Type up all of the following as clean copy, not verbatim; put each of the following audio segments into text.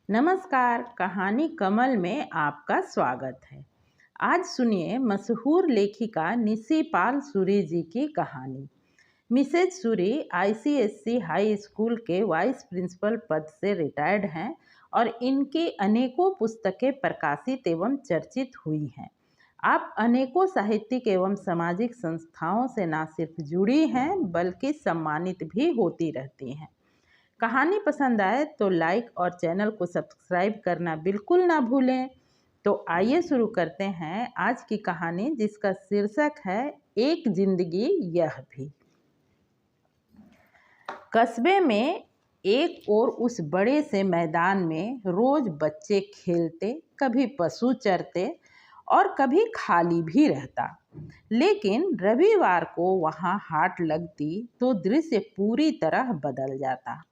नमस्कार, कहानी कमल में आपका स्वागत है। आज सुनिए मशहूर लेखिका निशी पाल सूरी जी की कहानी। Mrs Suri ICSC high school के वाइस प्रिंसिपल पद से रिटायर्ड हैं और इनकी अनेकों पुस्तकें प्रकाशित एवं चर्चित हुई हैं। आप अनेकों साहित्यिक एवं सामाजिक संस्थाओं से न सिर्फ जुड़ी हैं बल्कि सम्मानित भी होती रहती हैं। कहानी पसंद आए तो लाइक और चैनल को सब्सक्राइब करना बिल्कुल ना भूलें। तो आइए शुरू करते हैं आज की कहानी, जिसका शीर्षक है एक जिंदगी यह भी। कस्बे में एक और उस बड़े से मैदान में रोज बच्चे खेलते, कभी पशु चरते और कभी खाली भी रहता। लेकिन रविवार को वहाँ हाट लगती तो दृश्य पूरी तरह बदल जाता।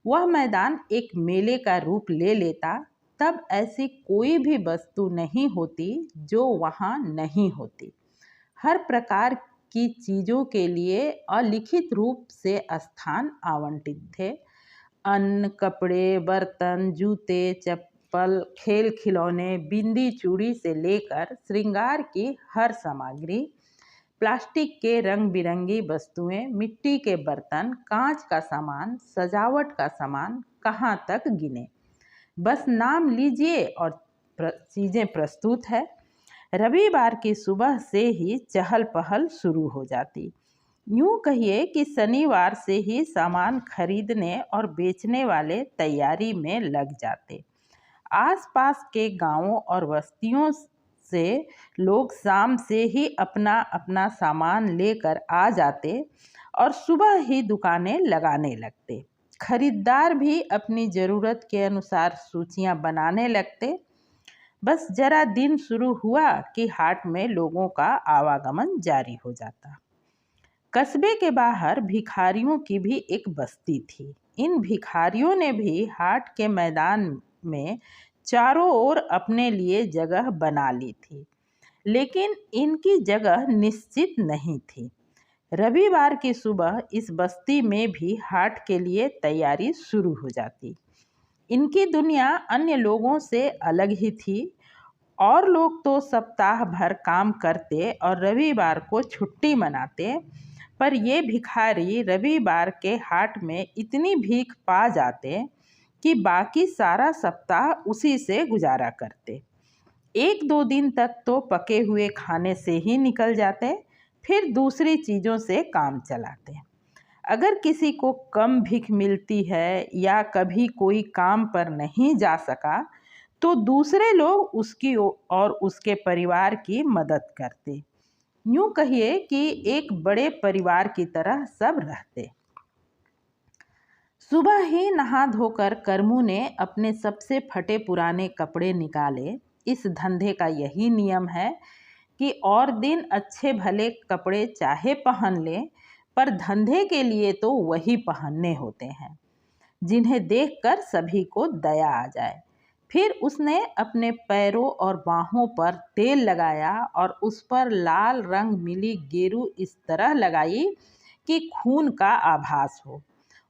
वह मैदान एक मेले का रूप ले लेता। तब ऐसी कोई भी वस्तु नहीं होती जो वहाँ नहीं होती। हर प्रकार की चीज़ों के लिए अलिखित रूप से स्थान आवंटित थे। अन्न, कपड़े, बर्तन, जूते, चप्पल, खेल खिलौने, बिंदी चूड़ी से लेकर श्रृंगार की हर सामग्री, प्लास्टिक के रंग बिरंगी वस्तुएं, मिट्टी के बर्तन, कांच का सामान, सजावट का सामान, कहाँ तक गिने। बस नाम लीजिए और चीज़ें प्रस्तुत है। रविवार की सुबह से ही चहल पहल शुरू हो जाती। यूँ कहिए कि शनिवार से ही सामान खरीदने और बेचने वाले तैयारी में लग जाते। आसपास के गांवों और बस्तियों से लोग शाम से ही अपना अपना सामान लेकर आ जाते और सुबह ही दुकानें लगाने लगते। खरीदार भी अपनी ज़रूरत के अनुसार सूचियां बनाने लगते। बस जरा दिन शुरू हुआ कि हाट में लोगों का आवागमन जारी हो जाता। कस्बे के बाहर भिखारियों की भी एक बस्ती थी। इन भिखारियों ने भी हाट के मैदान में चारों ओर अपने लिए जगह बना ली थी, लेकिन इनकी जगह निश्चित नहीं थी। रविवार की सुबह इस बस्ती में भी हाट के लिए तैयारी शुरू हो जाती। इनकी दुनिया अन्य लोगों से अलग ही थी। और लोग तो सप्ताह भर काम करते और रविवार को छुट्टी मनाते, पर ये भिखारी रविवार के हाट में इतनी भीख पा जाते कि बाकी सारा सप्ताह उसी से गुजारा करते। एक दो दिन तक तो पके हुए खाने से ही निकल जाते, फिर दूसरी चीज़ों से काम चलाते। अगर किसी को कम भीख मिलती है या कभी कोई काम पर नहीं जा सका तो दूसरे लोग उसकी और उसके परिवार की मदद करते। यूँ कहिए कि एक बड़े परिवार की तरह सब रहते। सुबह ही नहा धोकर करमू ने अपने सबसे फटे पुराने कपड़े निकाले। इस धंधे का यही नियम है कि और दिन अच्छे भले कपड़े चाहे पहन ले, पर धंधे के लिए तो वही पहनने होते हैं जिन्हें देखकर सभी को दया आ जाए। फिर उसने अपने पैरों और बाहों पर तेल लगाया और उस पर लाल रंग मिली गेरू इस तरह लगाई कि खून का आभास हो।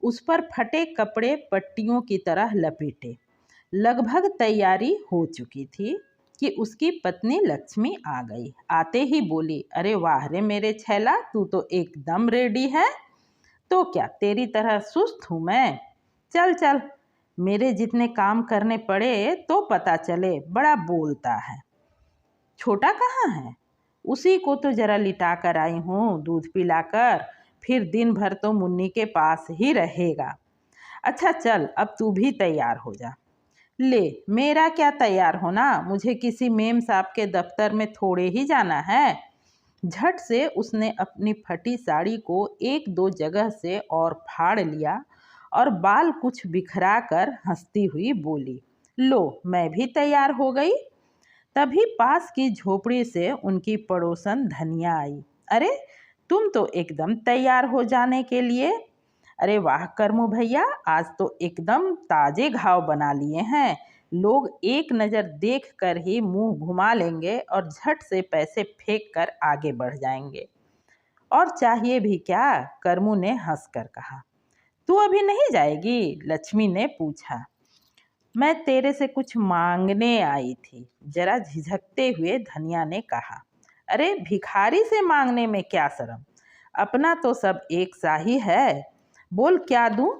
उस पर फटे कपड़े पट्टियों की तरह लपेटे। लगभग तैयारी हो चुकी थी कि उसकी पत्नी लक्ष्मी आ गई। आते ही बोली, अरे वाह रे मेरे छैला, तू तो एकदम रेडी है। तो क्या तेरी तरह सुस्त हूँ मैं? चल चल, मेरे जितने काम करने पड़े तो पता चले। बड़ा बोलता है। छोटा कहाँ है? उसी को तो जरा लिटा कर आई हूँ दूध पिलाकर, फिर दिन भर तो मुन्नी के पास ही रहेगा। अच्छा चल, अब तू भी तैयार हो जा। ले, मेरा क्या तैयार होना, मुझे किसी मेम साहब के दफ्तर में थोड़े ही जाना है। झट से उसने अपनी फटी साड़ी को एक दो जगह से और फाड़ लिया और बाल कुछ बिखरा कर हंसती हुई बोली, लो मैं भी तैयार हो गई। तभी पास की झोपड़ी से उनकी पड़ोसन धनिया आई। अरे तुम तो एकदम तैयार हो जाने के लिए। अरे वाह करमू भैया, आज तो एकदम ताजे घाव बना लिए हैं। लोग एक नज़र देख कर ही मुंह घुमा लेंगे और झट से पैसे फेंक कर आगे बढ़ जाएंगे। और चाहिए भी क्या? करमू ने हंसकर कहा। तू अभी नहीं जाएगी? लक्ष्मी ने पूछा। मैं तेरे से कुछ मांगने आई थी, जरा झिझकते हुए धनिया ने कहा। अरे भिखारी से मांगने में क्या शर्म, अपना तो सब एक सा ही है। बोल क्या दूं?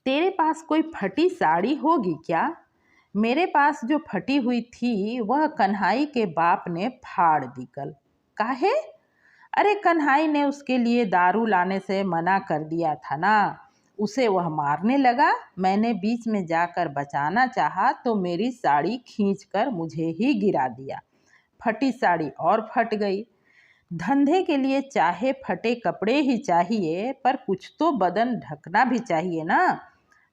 तेरे पास कोई फटी साड़ी होगी क्या? मेरे पास जो फटी हुई थी वह कन्हाई के बाप ने फाड़ दी कल। काहे? अरे कन्हाई ने उसके लिए दारू लाने से मना कर दिया था ना, उसे वह मारने लगा। मैंने बीच में जाकर बचाना चाहा तो मेरी साड़ी खींचकर मुझे ही गिरा दिया। फटी साड़ी और फट गई। धंधे के लिए चाहे फटे कपड़े ही चाहिए, पर कुछ तो बदन ढकना भी चाहिए ना।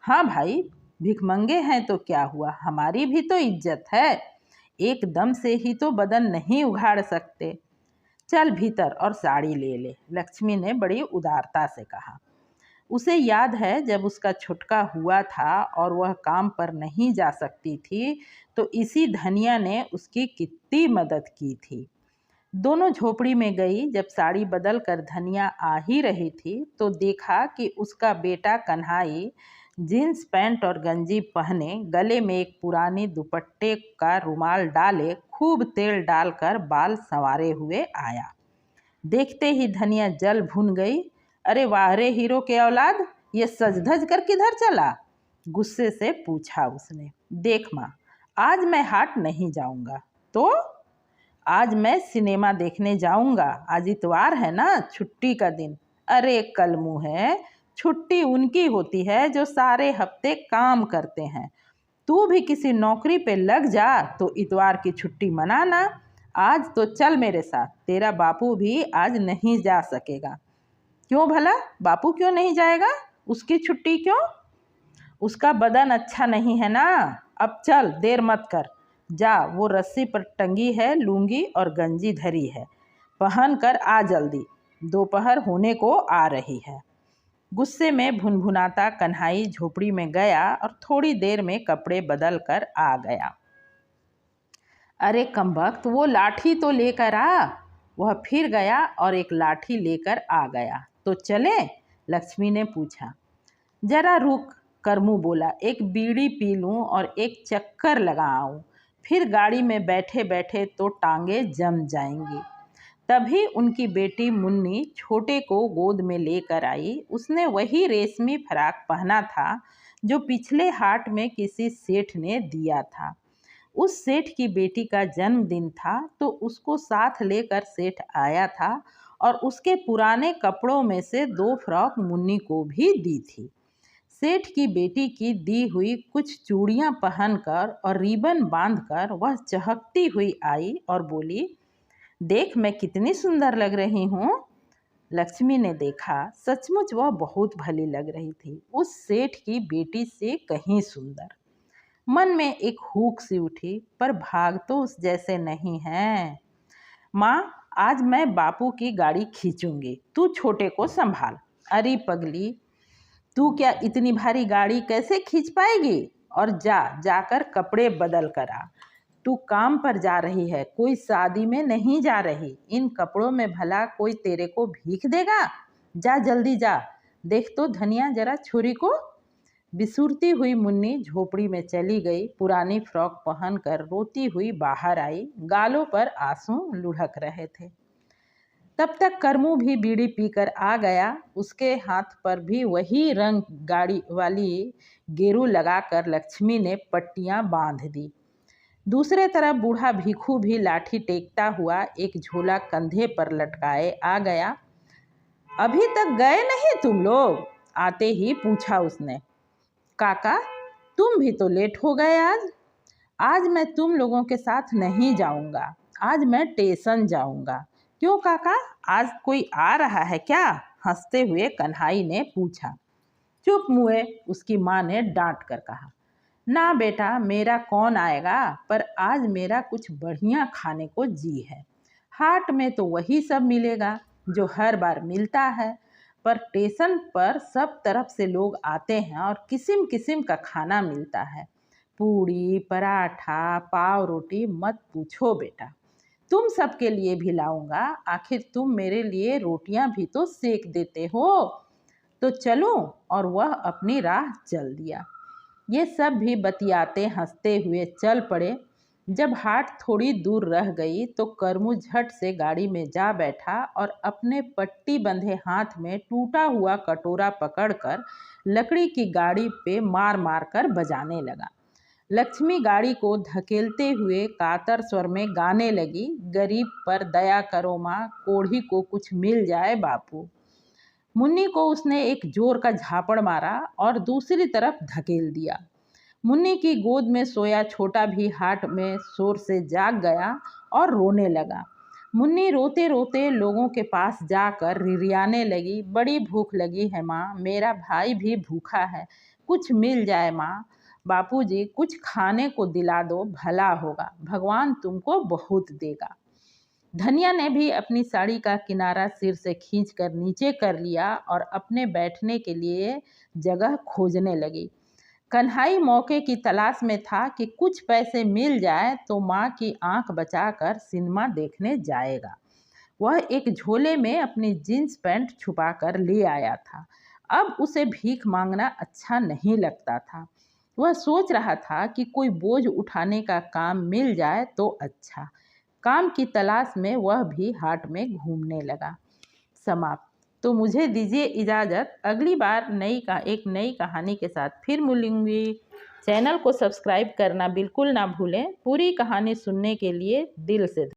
हाँ भाई, भिखमंगे हैं तो क्या हुआ, हमारी भी तो इज्जत है। एकदम से ही तो बदन नहीं उघाड़ सकते। चल भीतर और साड़ी ले ले, लक्ष्मी ने बड़ी उदारता से कहा। उसे याद है जब उसका छुटका हुआ था और वह काम पर नहीं जा सकती थी तो इसी धनिया ने उसकी कितनी मदद की थी। दोनों झोपड़ी में गई। जब साड़ी बदल कर धनिया आ ही रही थी तो देखा कि उसका बेटा कन्हाई जीन्स पैंट और गंजी पहने, गले में एक पुरानी दुपट्टे का रुमाल डाले, खूब तेल डालकर बाल संवारे हुए आया। देखते ही धनिया जल भुन गई। अरे वाह रे हीरो के औलाद, ये सज धज कर किधर चला? गुस्से से पूछा उसने। देख माँ, आज मैं हाट नहीं जाऊंगा। तो आज मैं सिनेमा देखने जाऊंगा। आज इतवार है ना, छुट्टी का दिन। अरे कल मुँह है, छुट्टी उनकी होती है जो सारे हफ्ते काम करते हैं। तू भी किसी नौकरी पे लग जा तो इतवार की छुट्टी मनाना। आज तो चल मेरे साथ, तेरा बापू भी आज नहीं जा सकेगा। क्यों भला, बापू क्यों नहीं जाएगा? उसकी छुट्टी क्यों? उसका बदन अच्छा नहीं है ना। अब चल, देर मत कर। जा, वो रस्सी पर टंगी है लुंगी और गंजी धरी है, पहन कर आ जल्दी, दोपहर होने को आ रही है। गुस्से में भुनभुनाता कन्हाई झोपड़ी में गया और थोड़ी देर में कपड़े बदल कर आ गया। अरे कमबख्त, वो लाठी तो लेकर आ। वह फिर गया और एक लाठी लेकर आ गया। तो चले? लक्ष्मी ने पूछा। जरा रुक, करमू बोला, एक बीड़ी पी लूं और एक चक्कर लगा आऊं, फिर गाड़ी में बैठे बैठे तो टांगे जम जाएंगी। तभी उनकी बेटी मुन्नी छोटे को गोद में लेकर आई। उसने वही रेशमी फ्राक पहना था जो पिछले हाट में किसी सेठ ने दिया था। उस सेठ की बेटी का जन्मदिन था तो उसको साथ लेकर सेठ आया था और उसके पुराने कपड़ों में से 2 फ्रॉक मुन्नी को भी दी थी। सेठ की बेटी की दी हुई कुछ चूड़ियां पहनकर और रिबन बांधकर वह चहकती हुई आई और बोली, देख मैं कितनी सुंदर लग रही हूँ। लक्ष्मी ने देखा, सचमुच वह बहुत भली लग रही थी, उस सेठ की बेटी से कहीं सुंदर। मन में एक हुक सी उठी, पर भाग तो उस जैसे नहीं है। माँ, आज मैं बापू की गाड़ी खींचूंगी, तू छोटे को संभाल। अरे पगली, तू क्या इतनी भारी गाड़ी कैसे खींच पाएगी? और जाकर कपड़े बदल कर आ। तू काम पर जा रही है, कोई शादी में नहीं जा रही। इन कपड़ों में भला कोई तेरे को भीख देगा? जा जल्दी जा। देख तो धनिया जरा छुरी को। बिसुरती हुई मुन्नी झोपड़ी में चली गई। पुरानी फ्रॉक पहनकर रोती हुई बाहर आई, गालों पर आंसू लुढ़क रहे थे। तब तक करमू भी बीड़ी पीकर आ गया। उसके हाथ पर भी वही रंग गाड़ी वाली गेरू लगाकर लक्ष्मी ने पट्टियां बांध दी। दूसरे तरफ बूढ़ा भिखू भी लाठी टेकता हुआ एक झोला कंधे पर लटकाए आ गया। अभी तक गए नहीं तुम लोग? आते ही पूछा उसने। काका, तुम भी तो लेट हो गए आज। आज मैं तुम लोगों के साथ नहीं जाऊंगा, आज मैं स्टेशन जाऊंगा। क्यों काका, आज कोई आ रहा है क्या? हंसते हुए कन्हाई ने पूछा। चुप मुए, उसकी माँ ने डांट कर कहा। ना बेटा, मेरा कौन आएगा, पर आज मेरा कुछ बढ़िया खाने को जी है। हाट में तो वही सब मिलेगा जो हर बार मिलता है, पर स्टेशन पर सब तरफ से लोग आते हैं और किस्म किस्म का खाना मिलता है। पूड़ी पराठा पाव रोटी मत पूछो बेटा, तुम सबके लिए भी लाऊंगा। आखिर तुम मेरे लिए रोटियां भी तो सेक देते हो। तो चलो। और वह अपनी राह चल दिया। ये सब भी बतियाते हंसते हुए चल पड़े। जब हाट थोड़ी दूर रह गई तो करमू झट से गाड़ी में जा बैठा और अपने पट्टी बंधे हाथ में टूटा हुआ कटोरा पकड़कर लकड़ी की गाड़ी पे मार मार कर बजाने लगा। लक्ष्मी गाड़ी को धकेलते हुए कातर स्वर में गाने लगी, गरीब पर दया करो माँ, कोढ़ी को कुछ मिल जाए बापू। मुन्नी को उसने एक जोर का झापड़ मारा और दूसरी तरफ धकेल दिया। मुन्नी की गोद में सोया छोटा भी हाट में शोर से जाग गया और रोने लगा। मुन्नी रोते रोते लोगों के पास जाकर रिरियाने लगी, बड़ी भूख लगी है माँ, मेरा भाई भी भूखा है, कुछ मिल जाए माँ, बापूजी कुछ खाने को दिला दो, भला होगा, भगवान तुमको बहुत देगा। धनिया ने भी अपनी साड़ी का किनारा सिर से खींचकर नीचे कर लिया और अपने बैठने के लिए जगह खोजने लगी। कन्हाई मौके की तलाश में था कि कुछ पैसे मिल जाए तो माँ की आंख बचाकर सिनेमा देखने जाएगा। वह एक झोले में अपनी जींस पैंट छुपाकर ले आया था। अब उसे भीख मांगना अच्छा नहीं लगता था। वह सोच रहा था कि कोई बोझ उठाने का काम मिल जाए तो अच्छा। काम की तलाश में वह भी हाट में घूमने लगा। समाप्त। तो मुझे दीजिए इजाज़त, अगली बार एक नई कहानी के साथ फिर मिलूंगी। चैनल को सब्सक्राइब करना बिल्कुल ना भूलें। पूरी कहानी सुनने के लिए दिल से